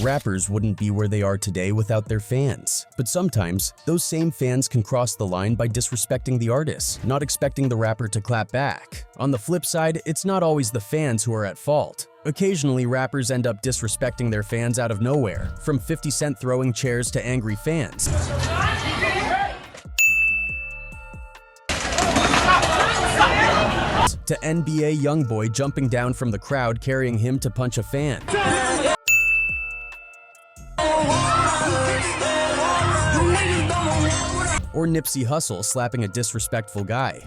Rappers wouldn't be where they are today without their fans. But sometimes, those same fans can cross the line by disrespecting the artist, not expecting the rapper to clap back. On the flip side, it's not always the fans who are at fault. Occasionally, rappers end up disrespecting their fans out of nowhere, from 50 Cent throwing chairs to angry fans. To NBA YoungBoy jumping down from the crowd carrying him to punch a fan. Or Nipsey Hussle slapping a disrespectful guy.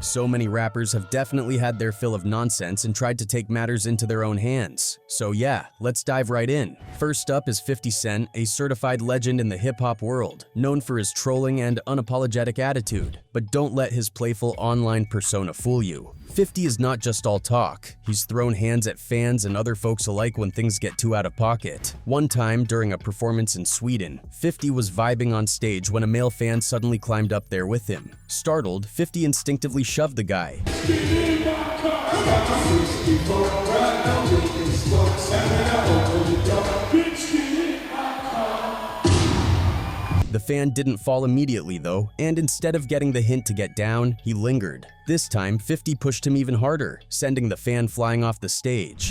So many rappers have definitely had their fill of nonsense and tried to take matters into their own hands. So yeah, let's dive right in. First up is 50 Cent, a certified legend in the hip-hop world, known for his trolling and unapologetic attitude. But don't let his playful online persona fool you. 50 is not just all talk. He's thrown hands at fans and other folks alike when things get too out of pocket. One time, during a performance in Sweden, 50 was vibing on stage when a male fan suddenly climbed up there with him. Startled, 50 instinctively shoved the guy. The fan didn't fall immediately though, and instead of getting the hint to get down, he lingered. This time, 50 pushed him even harder, sending the fan flying off the stage.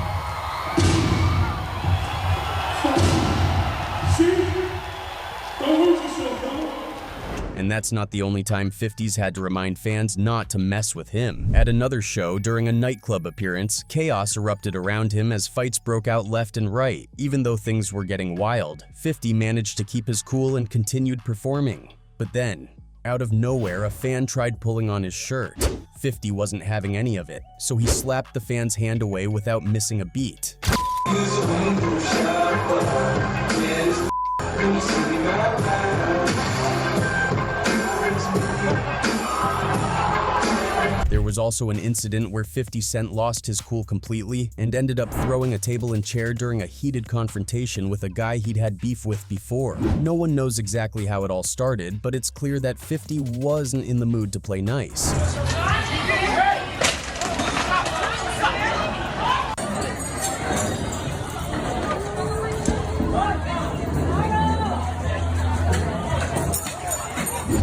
And that's not the only time 50's had to remind fans not to mess with him. At another show, during a nightclub appearance, chaos erupted around him as fights broke out left and right. Even though things were getting wild, 50 managed to keep his cool and continued performing. But then, out of nowhere, a fan tried pulling on his shirt. 50 wasn't having any of it, so he slapped the fan's hand away without missing a beat. There was also an incident where 50 Cent lost his cool completely and ended up throwing a table and chair during a heated confrontation with a guy he'd had beef with before. No one knows exactly how it all started, but it's clear that 50 wasn't in the mood to play nice.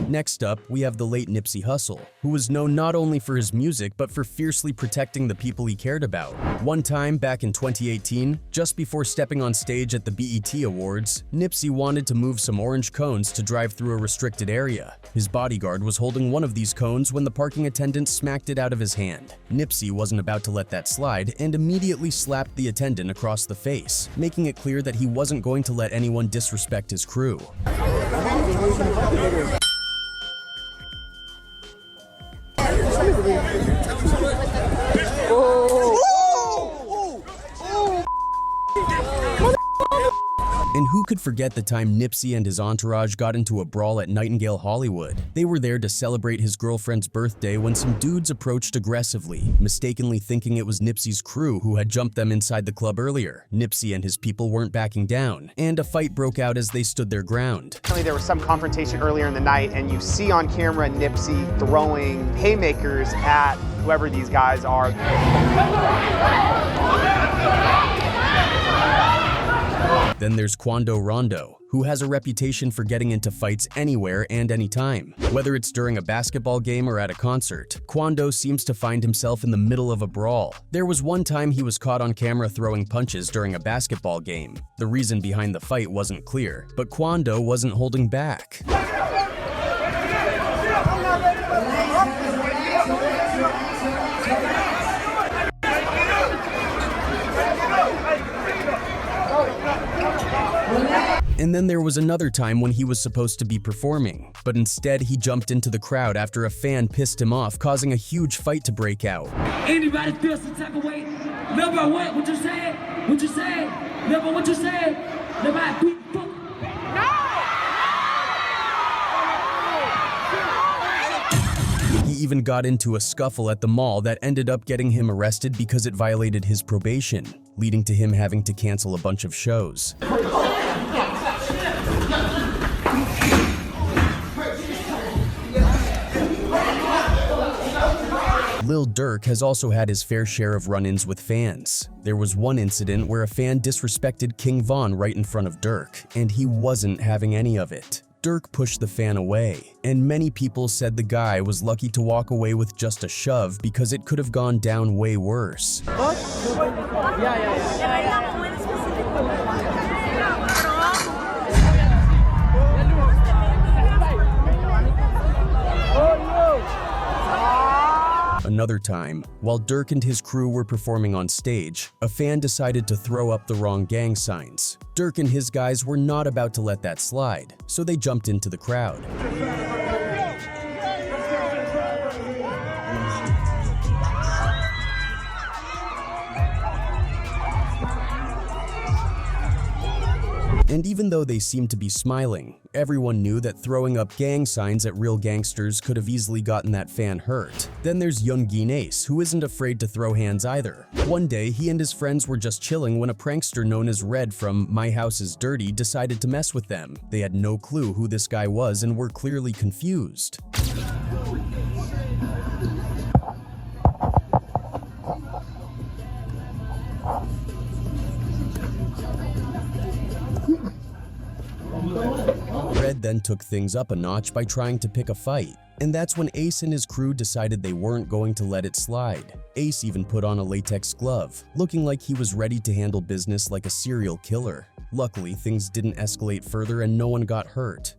Next up, we have the late Nipsey Hussle, who was known not only for his music but for fiercely protecting the people he cared about. One time, back in 2018, just before stepping on stage at the BET Awards, Nipsey wanted to move some orange cones to drive through a restricted area. His bodyguard was holding one of these cones when the parking attendant smacked it out of his hand. Nipsey wasn't about to let that slide and immediately slapped the attendant across the face, making it clear that he wasn't going to let anyone disrespect his crew. And who could forget the time Nipsey and his entourage got into a brawl at Nightingale Hollywood? They were there to celebrate his girlfriend's birthday when some dudes approached aggressively, mistakenly thinking it was Nipsey's crew who had jumped them inside the club earlier. Nipsey and his people weren't backing down, and a fight broke out as they stood their ground. There was some confrontation earlier in the night, and you see on camera Nipsey throwing haymakers at whoever these guys are. Then there's Quando Rondo, who has a reputation for getting into fights anywhere and anytime. Whether it's during a basketball game or at a concert, Quando seems to find himself in the middle of a brawl. There was one time he was caught on camera throwing punches during a basketball game. The reason behind the fight wasn't clear, but Quando wasn't holding back. And then there was another time when he was supposed to be performing, but instead he jumped into the crowd after a fan pissed him off, causing a huge fight to break out. Anybody feel some type of way? Remember what you said? What you said? Remember what you said? Nobody beat fuck. He even got into a scuffle at the mall that ended up getting him arrested because it violated his probation, leading to him having to cancel a bunch of shows. Lil Durk has also had his fair share of run-ins with fans. There was one incident where a fan disrespected King Von right in front of Durk, and he wasn't having any of it. Durk pushed the fan away, and many people said the guy was lucky to walk away with just a shove because it could have gone down way worse. Another time, while Durk and his crew were performing on stage, a fan decided to throw up the wrong gang signs. Durk and his guys were not about to let that slide, so they jumped into the crowd. And even though they seemed to be smiling, everyone knew that throwing up gang signs at real gangsters could have easily gotten that fan hurt. Then there's young Ace, who isn't afraid to throw hands either. One day, he and his friends were just chilling when a prankster known as Red from My House is Dirty decided to mess with them. They had no clue who this guy was and were clearly confused. Red then took things up a notch by trying to pick a fight, and that's when Ace and his crew decided they weren't going to let it slide. Ace even put on a latex glove, looking like he was ready to handle business like a serial killer. Luckily, things didn't escalate further and no one got hurt.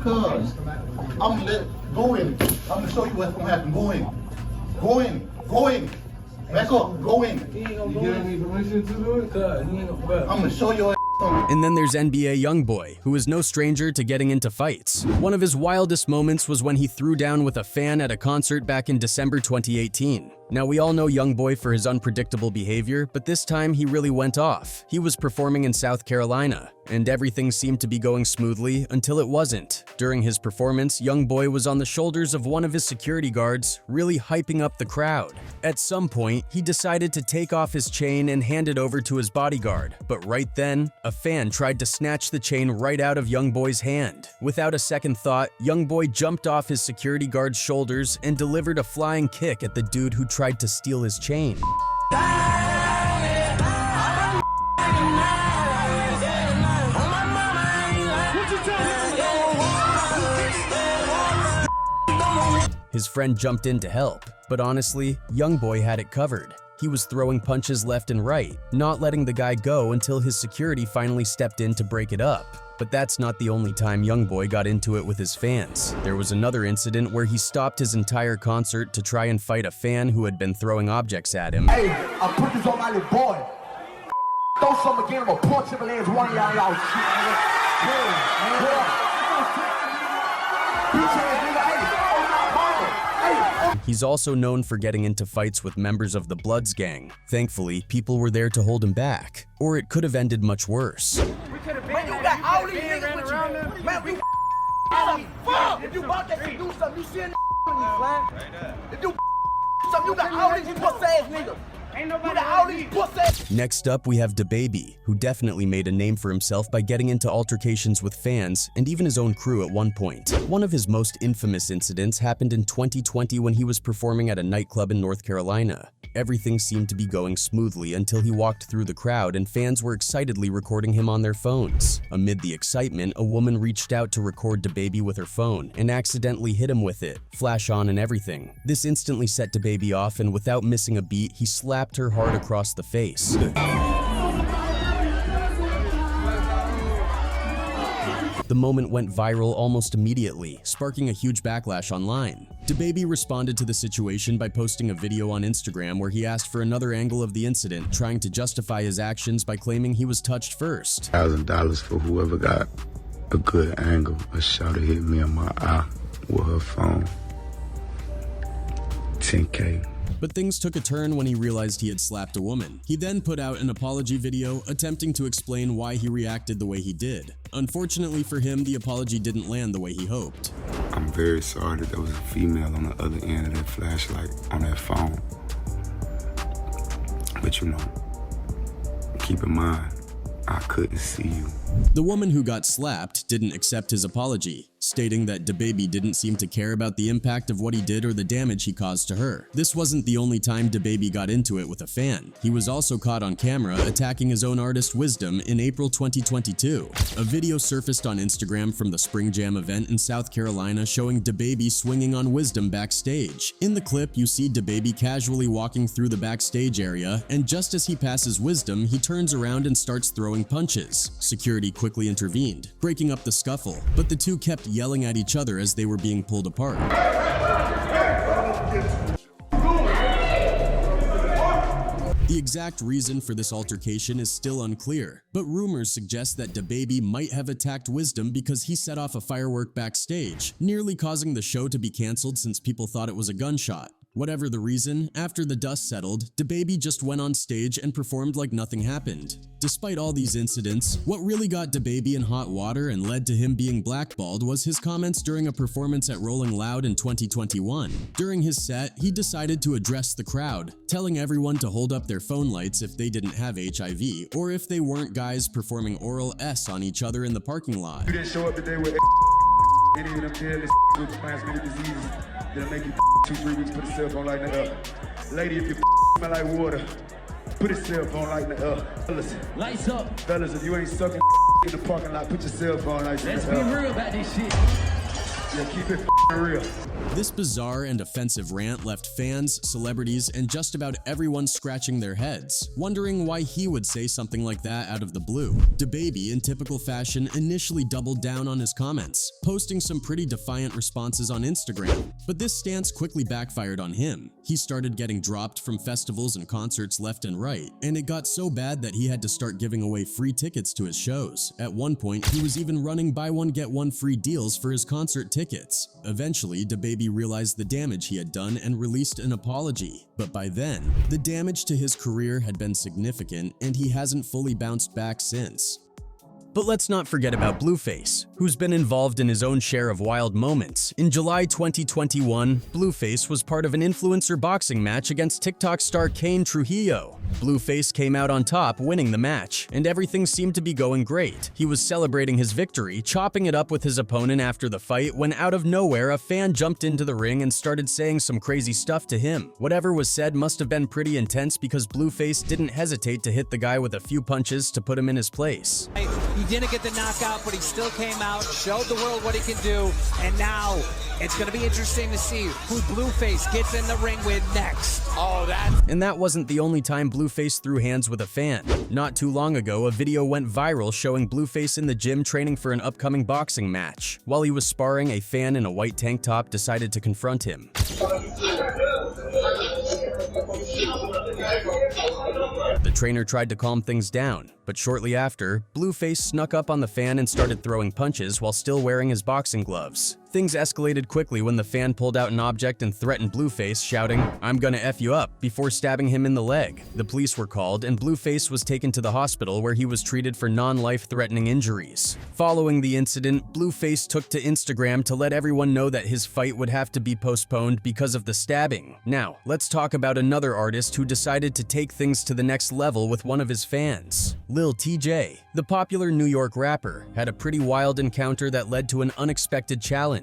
Cuz, I'm go in. I'm gonna show you what's gonna happen. Go in. Go in. Go in. Back up. Go in. You get any permission to do it? I'm gonna show your And then there's NBA YoungBoy, who is no stranger to getting into fights. One of his wildest moments was when he threw down with a fan at a concert back in December 2018. Now, we all know YoungBoy for his unpredictable behavior, but this time he really went off. He was performing in South Carolina, and everything seemed to be going smoothly until it wasn't. During his performance, YoungBoy was on the shoulders of one of his security guards, really hyping up the crowd. At some point, he decided to take off his chain and hand it over to his bodyguard, but right then, a fan tried to snatch the chain right out of YoungBoy's hand. Without a second thought, YoungBoy jumped off his security guard's shoulders and delivered a flying kick at the dude who tried to steal his chain. His friend jumped in to help, but honestly, YoungBoy had it covered. He was throwing punches left and right, not letting the guy go until his security finally stepped in to break it up. But that's not the only time YoungBoy got into it with his fans. There was another incident where he stopped his entire concert to try and fight a fan who had been throwing objects at him. Hey, I put this on my little boy. Throw some again, I'm gonna punch him in the hands, one of y'all He's also known for getting into fights with members of the Bloods gang. Thankfully, people were there to hold him back, or it could have ended much worse. Man, you got all these niggas with you. Man, we fuck. If you about that shit, do something. You see a nigga me, flat. If you something, you got all these pussy-ass niggas. Ain't nobody all these pussy. Next up, we have DaBaby, who definitely made a name for himself by getting into altercations with fans and even his own crew at one point. One of his most infamous incidents happened in 2020 when he was performing at a nightclub in North Carolina. Everything seemed to be going smoothly until he walked through the crowd and fans were excitedly recording him on their phones. Amid the excitement, a woman reached out to record DaBaby with her phone and accidentally hit him with it, flash on and everything. This instantly set DaBaby off, and without missing a beat, he slapped her hard across the face. The moment went viral almost immediately, sparking a huge backlash online. DaBaby responded to the situation by posting a video on Instagram where he asked for another angle of the incident, trying to justify his actions by claiming he was touched first. $1,000 for whoever got a good angle. A shot hit me in my eye with her phone. 10K. But things took a turn when he realized he had slapped a woman. He then put out an apology video attempting to explain why he reacted the way he did. Unfortunately for him, the apology didn't land the way he hoped. I'm very sorry that there was a female on the other end of that flashlight on that phone. But you know, keep in mind, I couldn't see you. The woman who got slapped didn't accept his apology, stating that DaBaby didn't seem to care about the impact of what he did or the damage he caused to her. This wasn't the only time DaBaby got into it with a fan. He was also caught on camera attacking his own artist Wisdom in April 2022. A video surfaced on Instagram from the Spring Jam event in South Carolina showing DaBaby swinging on Wisdom backstage. In the clip, you see DaBaby casually walking through the backstage area, and just as he passes Wisdom, he turns around and starts throwing punches. Security quickly intervened, breaking up the scuffle, but the two kept yelling at each other as they were being pulled apart. The exact reason for this altercation is still unclear, but rumors suggest that DaBaby might have attacked Wisdom because he set off a firework backstage, nearly causing the show to be cancelled since people thought it was a gunshot. Whatever the reason, after the dust settled, DaBaby just went on stage and performed like nothing happened. Despite all these incidents, what really got DaBaby in hot water and led to him being blackballed was his comments during a performance at Rolling Loud in 2021. During his set, he decided to address the crowd, telling everyone to hold up their phone lights if they didn't have HIV, or if they weren't guys performing oral S on each other in the parking lot. You didn't show up today with any of them deadly with transmitted diseases that'll make you 2-3 weeks, put a cell phone lighting it up. Lady, if you smell like water, put a cell phone lighting it up. Fellas, Lights up. fellas, if you ain't sucking in the parking lot, put your cell phone lighting Let's it be up. real about this shit. Yeah, keep it real. This bizarre and offensive rant left fans, celebrities, and just about everyone scratching their heads, wondering why he would say something like that out of the blue. DaBaby, in typical fashion, initially doubled down on his comments, posting some pretty defiant responses on Instagram. But this stance quickly backfired on him. He started getting dropped from festivals and concerts left and right, and it got so bad that he had to start giving away free tickets to his shows. At one point, he was even running buy one get one free deals for his concert tickets. Eventually, DaBaby realized the damage he had done and released an apology. But by then, the damage to his career had been significant, and he hasn't fully bounced back since. But let's not forget about Blueface, who's been involved in his own share of wild moments. In July 2021, Blueface was part of an influencer boxing match against TikTok star Kane Trujillo. Blueface came out on top, winning the match, and everything seemed to be going great. He was celebrating his victory, chopping it up with his opponent after the fight, when out of nowhere, a fan jumped into the ring and started saying some crazy stuff to him. Whatever was said must have been pretty intense because Blueface didn't hesitate to hit the guy with a few punches to put him in his place. He didn't get the knockout, but he still came out, showed the world what he can do, and now it's going to be interesting to see who Blueface gets in the ring with next. And that wasn't the only time Blueface threw hands with a fan. Not too long ago, a video went viral showing Blueface in the gym training for an upcoming boxing match. While he was sparring, a fan in a white tank top decided to confront him. The trainer tried to calm things down, but shortly after, Blueface snuck up on the fan and started throwing punches while still wearing his boxing gloves. Things escalated quickly when the fan pulled out an object and threatened Blueface, shouting, "I'm gonna F you up," before stabbing him in the leg. The police were called, and Blueface was taken to the hospital where he was treated for non-life-threatening injuries. Following the incident, Blueface took to Instagram to let everyone know that his fight would have to be postponed because of the stabbing. Now, let's talk about another artist who decided to take things to the next level with one of his fans. Lil TJ, the popular New York rapper, had a pretty wild encounter that led to an unexpected challenge.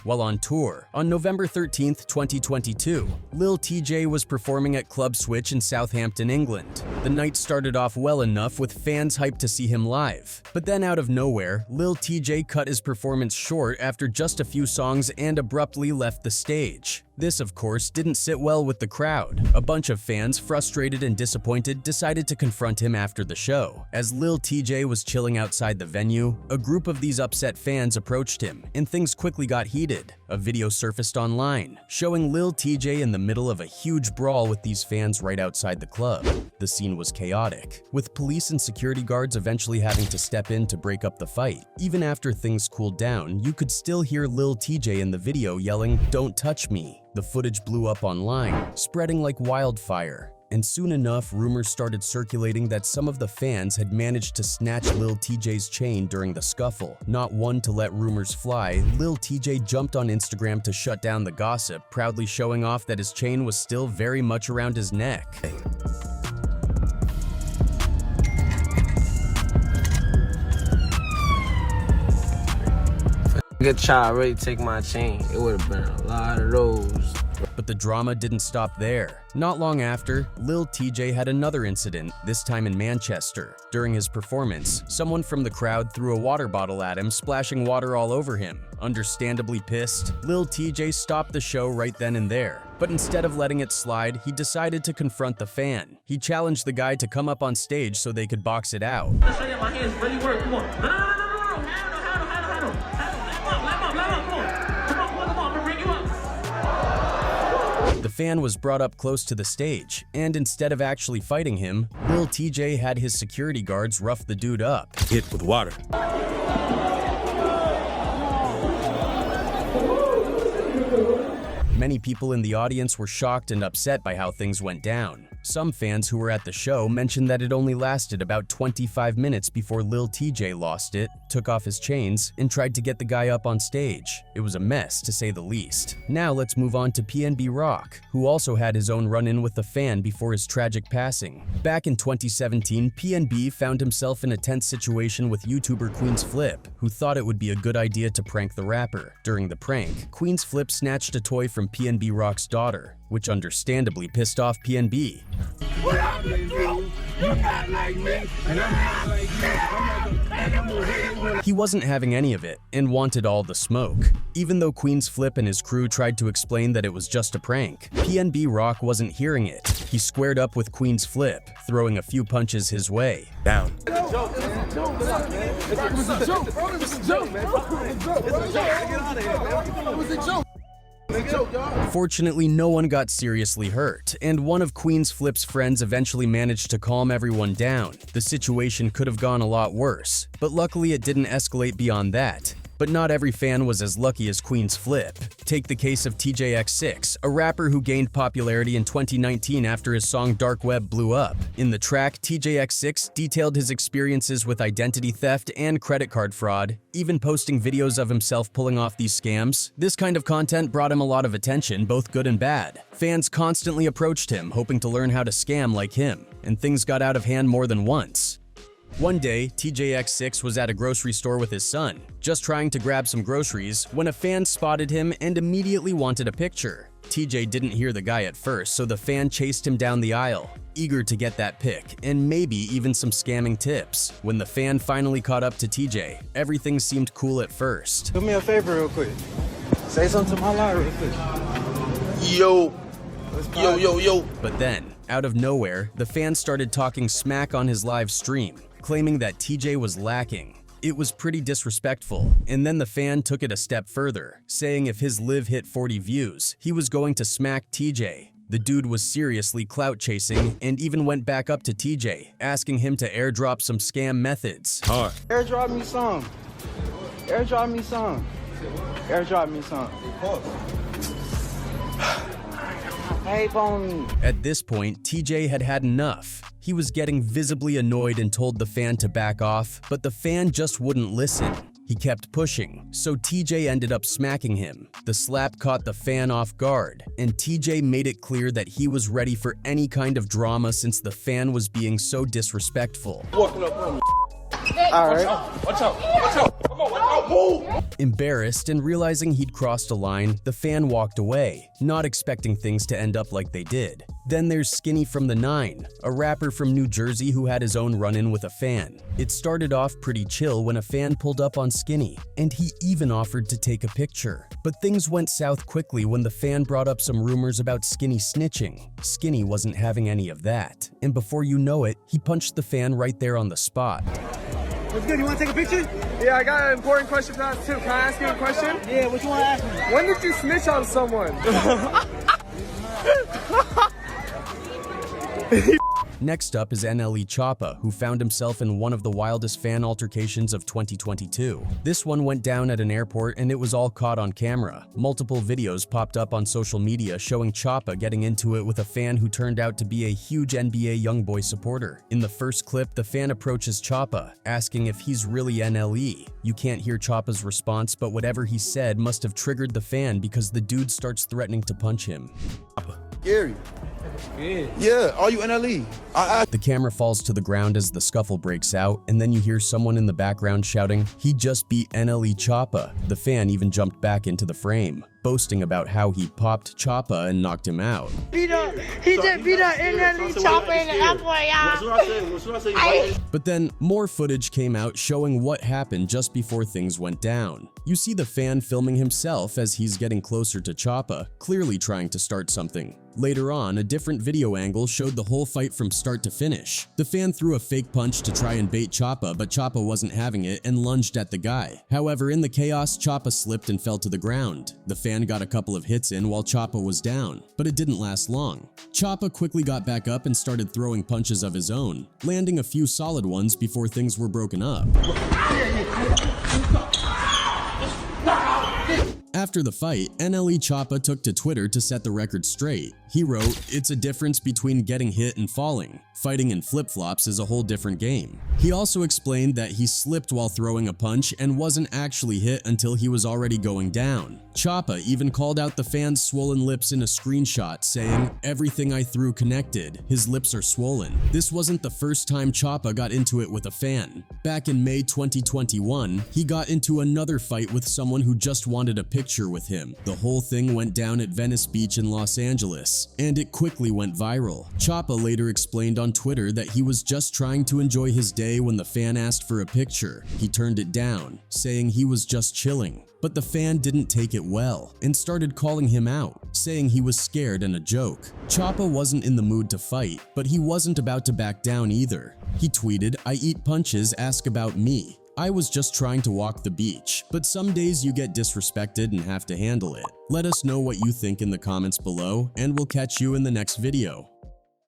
While on tour, on November 13th, 2022, Lil TJ was performing at Club Switch in Southampton, England. The night started off well enough with fans hyped to see him live. But then out of nowhere, Lil TJ cut his performance short after just a few songs and abruptly left the stage. This, of course, didn't sit well with the crowd. A bunch of fans, frustrated and disappointed, decided to confront him after the show. As Lil TJ was chilling outside the venue, a group of these upset fans approached him, and things quickly got heated. A video surfaced online, showing Lil TJ in the middle of a huge brawl with these fans right outside the club. The scene was chaotic, with police and security guards eventually having to step in to break up the fight. Even after things cooled down, you could still hear Lil TJ in the video yelling, "Don't touch me." The footage blew up online, spreading like wildfire. And soon enough, rumors started circulating that some of the fans had managed to snatch Lil TJ's chain during the scuffle. Not one to let rumors fly, Lil TJ jumped on Instagram to shut down the gossip, proudly showing off that his chain was still very much around his neck. Good child really take my chain. It would have been a lot of those. But the drama didn't stop there. Not long after, Lil TJ had another incident, this time in Manchester. During his performance, someone from the crowd threw a water bottle at him, splashing water all over him. Understandably pissed, Lil TJ stopped the show right then and there. But instead of letting it slide, he decided to confront the fan. He challenged the guy to come up on stage so they could box it out. Let's show you my hands really work. Come on. No. Handle. Come on, I'm gonna bring you up. The fan was brought up close to the stage, and instead of actually fighting him, Lil TJ had his security guards rough the dude up. Hit with water. Many people in the audience were shocked and upset by how things went down. Some fans who were at the show mentioned that it only lasted about 25 minutes before Lil TJ lost it, took off his chains, and tried to get the guy up on stage. It was a mess, to say the least. Now let's move on to PNB Rock, who also had his own run-in with the fan before his tragic passing. Back in 2017, PNB found himself in a tense situation with YouTuber Queen's Flip, who thought it would be a good idea to prank the rapper. During the prank, Queen's Flip snatched a toy from PNB Rock's daughter, which understandably pissed off PNB. He wasn't having any of it and wanted all the smoke. Even though Queen's Flip and his crew tried to explain that it was just a prank, PNB Rock wasn't hearing it. He squared up with Queen's Flip, throwing a few punches his way. Down. Fortunately, no one got seriously hurt, and one of Queen's Flip's friends eventually managed to calm everyone down. The situation could have gone a lot worse, but luckily it didn't escalate beyond that. But not every fan was as lucky as Queen's Flip. Take the case of TJX6, a rapper who gained popularity in 2019 after his song Dark Web blew up. In the track, TJX6 detailed his experiences with identity theft and credit card fraud, even posting videos of himself pulling off these scams. This kind of content brought him a lot of attention, both good and bad. Fans constantly approached him, hoping to learn how to scam like him, and things got out of hand more than once. One day, TJX6 was at a grocery store with his son, just trying to grab some groceries, when a fan spotted him and immediately wanted a picture. TJ didn't hear the guy at first, so the fan chased him down the aisle, eager to get that pic, and maybe even some scamming tips. When the fan finally caught up to TJ, everything seemed cool at first. Do me a favor real quick. Say something to my line real quick. Yo. But then, out of nowhere, the fan started talking smack on his live stream, claiming that TJ was lacking. It was pretty disrespectful, and then the fan took it a step further, saying if his live hit 40 views, he was going to smack TJ. The dude was seriously clout chasing and even went back up to TJ, asking him to airdrop some scam methods. Hard. Airdrop me some. Airdrop me some. Airdrop me some. At this point, TJ had had enough. He was getting visibly annoyed and told the fan to back off, but the fan just wouldn't listen. He kept pushing, so TJ ended up smacking him. The slap caught the fan off guard, and TJ made it clear that he was ready for any kind of drama since the fan was being so disrespectful. Walking up on me. Alright. Watch out. Come on, watch out. Move. Embarrassed and realizing he'd crossed a line, the fan walked away, not expecting things to end up like they did. Then there's Skinny from the 9, a rapper from New Jersey who had his own run-in with a fan. It started off pretty chill when a fan pulled up on Skinny, and he even offered to take a picture. But things went south quickly when the fan brought up some rumors about Skinny snitching. Skinny wasn't having any of that, and before you know it, he punched the fan right there on the spot. What's good? You want to take a picture? Yeah, I got an important question to ask too. Can I ask you a question? Yeah, what you want to ask me? When did you snitch on someone? Next up is NLE Choppa, who found himself in one of the wildest fan altercations of 2022. This one went down at an airport and it was all caught on camera. Multiple videos popped up on social media showing Choppa getting into it with a fan who turned out to be a huge NBA YoungBoy supporter. In the first clip, the fan approaches Choppa, asking if he's really NLE. You can't hear Choppa's response, but whatever he said must have triggered the fan because the dude starts threatening to punch him. Gary. Yeah, are you NLE? The camera falls to the ground as the scuffle breaks out, and then you hear someone in the background shouting, "He just beat NLE Choppa." The fan even jumped back into the frame, boasting about how he popped Choppa and knocked him out. He just beat up NLE Choppa in the airport, y'all. But then more footage came out showing what happened just before things went down. You see the fan filming himself as he's getting closer to Choppa, clearly trying to start something. Later on, a different video angle showed the whole fight from start to finish. The fan threw a fake punch to try and bait Choppa, but Choppa wasn't having it and lunged at the guy. However, in the chaos, Choppa slipped and fell to the ground. The fan got a couple of hits in while Choppa was down, but it didn't last long. Choppa quickly got back up and started throwing punches of his own, landing a few solid ones before things were broken up. After the fight, NLE Choppa took to Twitter to set the record straight. He wrote, "It's a difference between getting hit and falling. Fighting in flip-flops is a whole different game." He also explained that he slipped while throwing a punch and wasn't actually hit until he was already going down. Choppa even called out the fan's swollen lips in a screenshot, saying, "Everything I threw connected. His lips are swollen." This wasn't the first time Choppa got into it with a fan. Back in May 2021, he got into another fight with someone who just wanted a picture with him. The whole thing went down at Venice Beach in Los Angeles, and it quickly went viral. Choppa later explained on Twitter that he was just trying to enjoy his day when the fan asked for a picture. He turned it down, saying he was just chilling. But the fan didn't take it well and started calling him out, saying he was scared and a joke. Choppa wasn't in the mood to fight, but he wasn't about to back down either. He tweeted, "I eat punches, ask about me. I was just trying to walk the beach, but some days you get disrespected and have to handle it." Let us know what you think in the comments below, and we'll catch you in the next video.